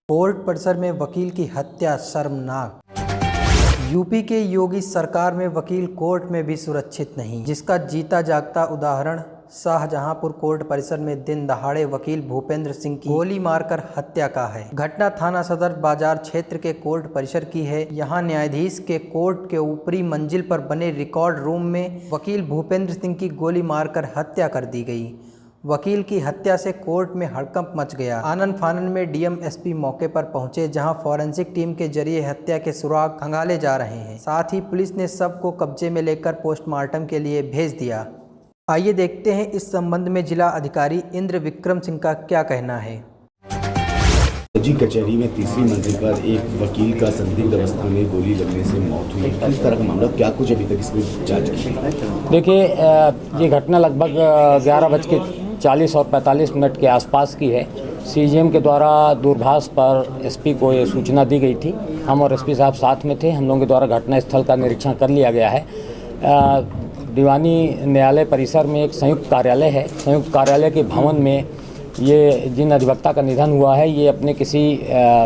Court परिसर में वकील की हत्या शर्मनाक। यूपी के योगी सरकार में वकील कोर्ट में भी सुरक्षित नहीं, जिसका जीता जागता उदाहरण शाहजहांपुर कोर्ट परिसर में दिन दहाड़े वकील भूपेंद्र सिंह की गोली मारकर हत्या का है। घटना थाना सदर बाजार क्षेत्र के कोर्ट परिसर की है। यहां न्यायाधीश के कोर्ट के ऊपरी मंजिल पर बने रिकॉर्ड रूम में वकील भूपेंद्र सिंह की गोली मारकर हत्या कर दी गई। वकील की हत्या से कोर्ट में हड़कंप मच गया। आनन फानन में डीएम एसपी मौके पर पहुंचे, जहां फॉरेंसिक टीम के जरिए हत्या के सुराग खंगाले जा रहे हैं। साथ ही पुलिस ने शव को कब्जे में लेकर पोस्टमार्टम के लिए भेज दिया। आइए देखते हैं इस संबंध में जिला अधिकारी इंद्र विक्रम सिंह का क्या कहना है। जी कचहरी में तीसरी मंजिल पर एक वकील का संदिग्ध अवस्था में गोली लगने से मौत हुई। किस तरह का मामला, क्या कुछ अभी तक इसमें जांच की? देखिए, ये घटना लगभग 11:40 और 45 मिनट के आसपास की है। सीजीएम के द्वारा दूरभाष पर एसपी को ये सूचना दी गई थी। हम और एसपी साहब साथ में थे। हम लोगों के द्वारा घटना स्थल का निरीक्षण कर लिया गया है। दीवानी न्यायालय परिसर में एक संयुक्त कार्यालय है। संयुक्त कार्यालय के भवन में ये जिन अधिवक्ता का निधन हुआ है, ये अपने किसी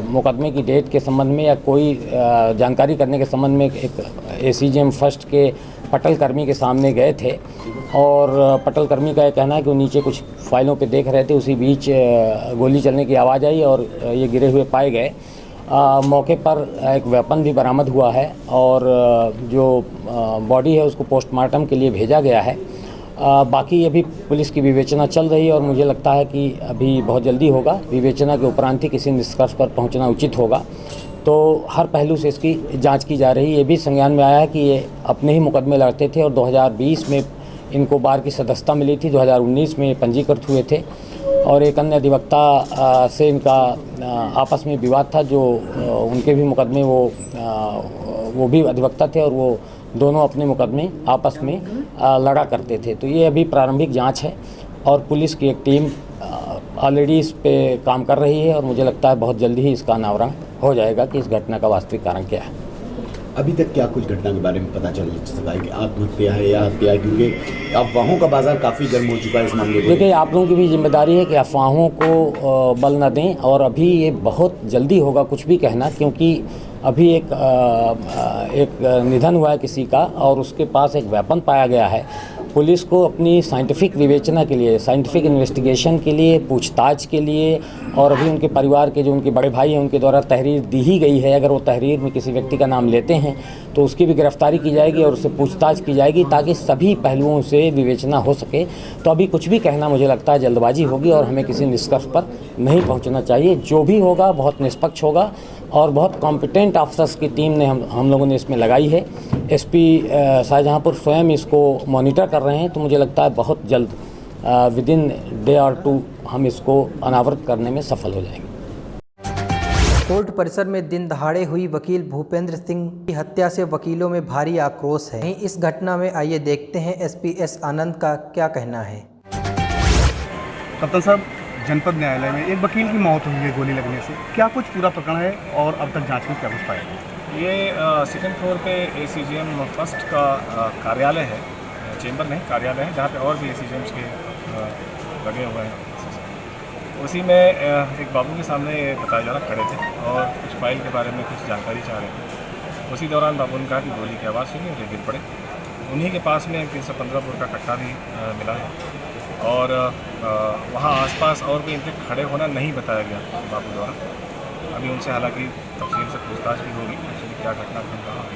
मुकदमे की डेट के संबंध में या कोई जानकारी करने के संबंध में एक एसीजीएम फर्स्ट के पटल कर्मी के सामने गए थे और पटल कर्मी का ये कहना है कि वो नीचे कुछ फाइलों पे देख रहे थे। उसी बीच गोली चलने की आवाज़ आई और ये गिरे हुए पाए गए। मौके पर एक वेपन भी बरामद हुआ है और जो बॉडी है उसको पोस्टमार्टम के लिए भेजा गया है। बाकी अभी पुलिस की विवेचना चल रही है और मुझे लगता है कि अभी बहुत जल्दी होगा। विवेचना के उपरांत ही किसी निष्कर्ष पर पहुंचना उचित होगा। तो हर पहलू से इसकी जांच की जा रही है। ये भी संज्ञान में आया है कि ये अपने ही मुकदमे लड़ते थे और 2020 में इनको बार की सदस्यता मिली थी। 2019 में पंजीकृत हुए थे और एक अन्य अधिवक्ता से इनका आपस में विवाद था, जो उनके भी मुकदमे वो भी अधिवक्ता थे और वो दोनों अपने मुकदमे आपस में लड़ा करते थे। तो ये अभी प्रारंभिक जांच है और पुलिस की एक टीम ऑलरेडी इस पे काम कर रही है और मुझे लगता है बहुत जल्दी ही इसका अनावरण हो जाएगा कि इस घटना का वास्तविक कारण क्या है। अभी तक क्या कुछ घटना के बारे में पता चल सका है कि आत्महत्या है या हत्या है? क्योंकि अफवाहों का बाजार काफ़ी गर्म हो चुका है इस मामले में। देखिए, आप लोगों की भी जिम्मेदारी है कि अफवाहों को बल न दें और अभी ये बहुत जल्दी होगा कुछ भी कहना, क्योंकि अभी एक निधन हुआ है किसी का और उसके पास एक वेपन पाया गया है। पुलिस को अपनी साइंटिफिक विवेचना के लिए, साइंटिफिक इन्वेस्टिगेशन के लिए, पूछताछ के लिए और अभी उनके परिवार के जो उनके बड़े भाई हैं उनके द्वारा तहरीर दी ही गई है। अगर वो तहरीर में किसी व्यक्ति का नाम लेते हैं तो उसकी भी गिरफ्तारी की जाएगी और उससे पूछताछ की जाएगी ताकि सभी पहलुओं से विवेचना हो सके। तो अभी कुछ भी कहना मुझे लगता है जल्दबाजी होगी और हमें किसी निष्कर्ष पर नहीं पहुँचना चाहिए। जो भी होगा बहुत निष्पक्ष होगा और बहुत कॉम्पिटेंट ऑफिसर्स की टीम ने हम लोगों ने इसमें लगाई है। एसपी शाहजहांपुर स्वयं इसको मॉनिटर कर रहे हैं। तो मुझे लगता है बहुत जल्द विदिन डे और 2 हम इसको अनावृत करने में सफल हो जाएंगे। कोर्ट परिसर में दिन दहाड़े हुई वकील भूपेंद्र सिंह की हत्या से वकीलों में भारी आक्रोश है। इस घटना में आइए देखते हैं एसपी एस आनंद का क्या कहना है। कप्तान साहब, जनपद न्यायालय में एक वकील की मौत हुई है गोली लगने से, क्या कुछ पूरा प्रकरण है और अब तक जांच में क्या कुछ पाया गया? ये सेकंड फ्लोर पे एसीजीएम फर्स्ट का कार्यालय है, चेंबर नहीं कार्यालय है, जहाँ पे और भी एसीजीएम्स के लगे हुए हैं। उसी में एक बाबू के सामने बताया जा रहा खड़े थे और कुछ फाइल के बारे में कुछ जानकारी चाह रहे थे। उसी दौरान बाबू ने कहा कि गोली की आवाज़ सुनी और गिर पड़े। उन्हीं के पास में एक 315 बोर का कट्टा भी मिला है और वहाँ आसपास और कोई इनके खड़े होना नहीं बताया गया बाबू द्वारा। अभी उनसे हालांकि तफसील से पूछताछ भी होगी एक्चुअली क्या घटना घट रहा है,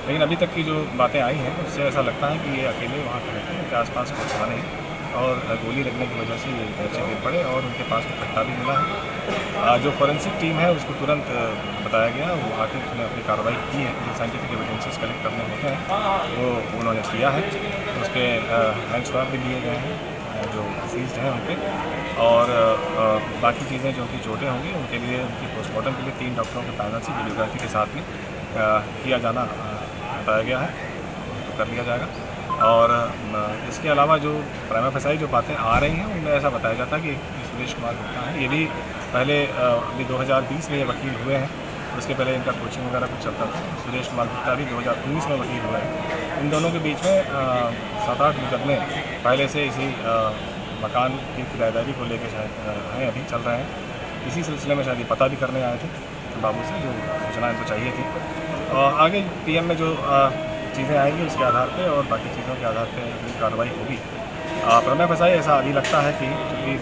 लेकिन अभी तक की जो बातें आई हैं उससे ऐसा लगता है कि ये अकेले वहाँ खड़े थे, उनके आसपास कुछ था नहीं और गोली लगने की वजह से ये नीचे गिर पड़े और उनके पास में कट्टा भी मिला है। जो फॉरेंसिक टीम है उसको तुरंत बताया गया, वो आके उसने अपनी कार्रवाई की है। जो साइंटिफिक एविडेंसेस कलेक्ट करने होते हैं वो उन्होंने किया है। उसके हैंड स्वैप भी लिए गए हैं जो सीज्ड हैं उनके, और बाकी चीज़ें जो उनकी चोटें होंगी उनके लिए उनकी पोस्टमार्टम के लिए 3 डॉक्टरों के पैनल से वीडियोग्राफी के साथ में किया जाना बताया गया है, तो कर लिया जाएगा। और इसके अलावा जो प्राइमा फेसाई जो बातें आ रही हैं उनमें ऐसा बताया जाता है कि सुरेश कुमार गुप्ता हैं, ये भी पहले अभी 2020 में ये वकील हुए हैं, उसके पहले इनका कोचिंग वगैरह कुछ चलता था। सुरेश कुमार गुप्ता भी 2019 में वकील हुए हैं। इन दोनों के बीच में 7-8 मुकदमे पहले से इसी मकान की किराएदारी को लेकर शायद हैं, अभी चल रहे हैं। इसी सिलसिले में शायद ये पता भी करने आए थे बाबू से, जो सूचना इनको चाहिए थी। आगे पीएम में जो चीज़ें आएंगी उसके आधार पे और बाकी चीज़ों के आधार पे कार्रवाई होगी। प्रमेय फसाई ऐसा अभी लगता है कि क्योंकि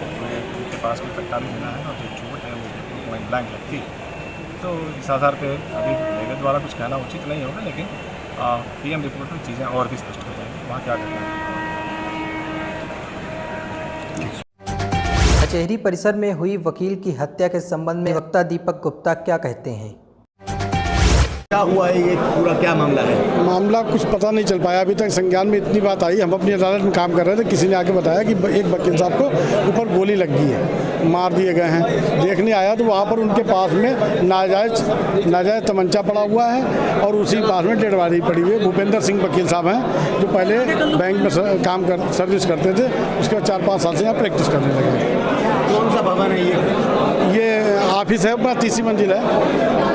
उनके पास कोई कट्टा भी मिला है और जो चोट है वो पॉइंट ब्लैंक लगती है, तो इस आधार पे अभी मेरे द्वारा कुछ कहना उचित नहीं होगा, लेकिन पीएम रिपोर्ट में चीज़ें और भी स्पष्ट हो जाएंगी वहाँ क्या करना है। कचहरी परिसर में हुई वकील की हत्या के संबंध में वक्ता दीपक गुप्ता क्या कहते हैं? क्या हुआ है, ये पूरा क्या मामला है? मामला कुछ पता नहीं चल पाया अभी तक। संज्ञान में इतनी बात आई, हम अपनी अदालत में काम कर रहे थे, किसी ने आके बताया कि एक वकील साहब को ऊपर गोली लग गई है, मार दिए गए हैं। देखने आया तो वहाँ पर उनके पास में नाजायज तमंचा पड़ा हुआ है और उसी पास में डेड बॉडी पड़ी हुई है। भूपेंद्र सिंह वकील साहब हैं, जो पहले बैंक में सर्विस करते थे, उसके बाद 4-5 साल से यहाँ प्रैक्टिस करने लगे। कौन सा भवन है ये ऑफिस है, अपना 30 मंजिल है।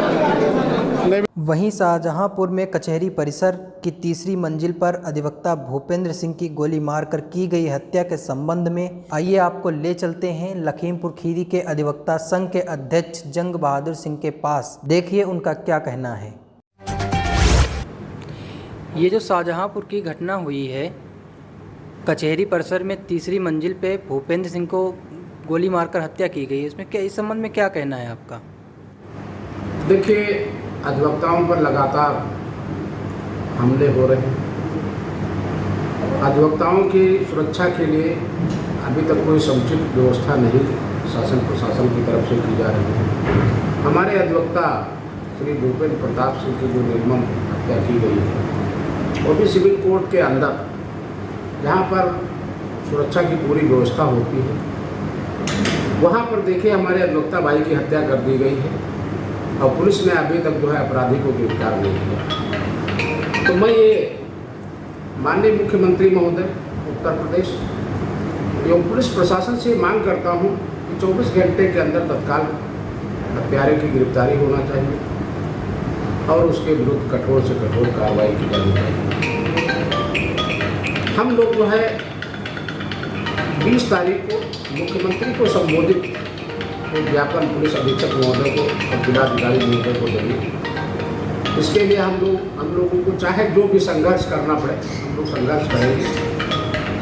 वहीं शाहजहांपुर में कचहरी परिसर की 3री मंजिल पर अधिवक्ता भूपेंद्र सिंह की गोली मारकर की गई हत्या के संबंध में आइए आपको ले चलते हैं लखीमपुर खीरी के अधिवक्ता संघ के अध्यक्ष जंग बहादुर सिंह के पास। देखिए उनका क्या कहना है। ये जो शाहजहांपुर की घटना हुई है, कचहरी परिसर में 3री मंजिल पे भूपेंद्र सिंह को गोली मारकर हत्या की गई है, इसमें क्या, इस संबंध में क्या कहना है आपका? देखिए, अधिवक्ताओं पर लगातार हमले हो रहे हैं। अधिवक्ताओं की सुरक्षा के लिए अभी तक कोई समुचित व्यवस्था नहीं शासन प्रशासन की तरफ से की जा रही है। हमारे अधिवक्ता श्री भूपेंद्र प्रताप सिंह की जो निर्मम हत्या की गई है, वो भी सिविल कोर्ट के अंदर, जहाँ पर सुरक्षा की पूरी व्यवस्था होती है, वहाँ पर देखिए हमारे अधिवक्ता भाई की हत्या कर दी गई है और पुलिस ने अभी तक जो है अपराधी को गिरफ्तार नहीं किया। तो मैं ये माननीय मुख्यमंत्री महोदय उत्तर प्रदेश एवं पुलिस प्रशासन से मांग करता हूँ कि 24 घंटे के अंदर तत्काल हत्यारे की गिरफ्तारी होना चाहिए और उसके विरुद्ध कठोर से कठोर कार्रवाई की जानी चाहिए। हम लोग जो है 20 तारीख को मुख्यमंत्री को संबोधित एक ज्ञापन पुलिस अधीक्षक महोदय को और जिलाधिकारी महोदय को देंगे। इसके लिए हम लोगों को चाहे जो भी संघर्ष करना पड़े, हम लोग संघर्ष करेंगे।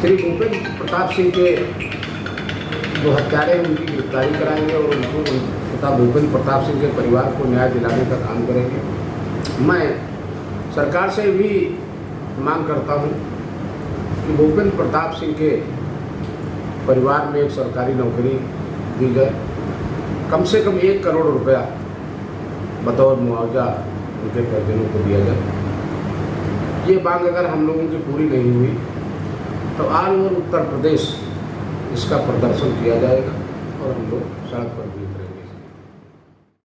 श्री भूपेंद्र प्रताप सिंह के जो हत्यारे हैं उनकी गिरफ्तारी कराएंगे और उनको तथा भूपेंद्र प्रताप सिंह के परिवार को न्याय दिलाने का काम करेंगे। मैं सरकार से भी मांग करता हूँ कि भूपेंद्र प्रताप सिंह के परिवार में एक सरकारी नौकरी दी जाए, कम से कम 1 करोड़ रुपया बतौर मुआवजा उनके परिजनों को दिया जाए। ये मांग अगर हम लोगों की पूरी नहीं हुई तो ऑल ओवर उत्तर प्रदेश इसका प्रदर्शन किया जाएगा और हम लोग सड़क पर भी उतरेंगे।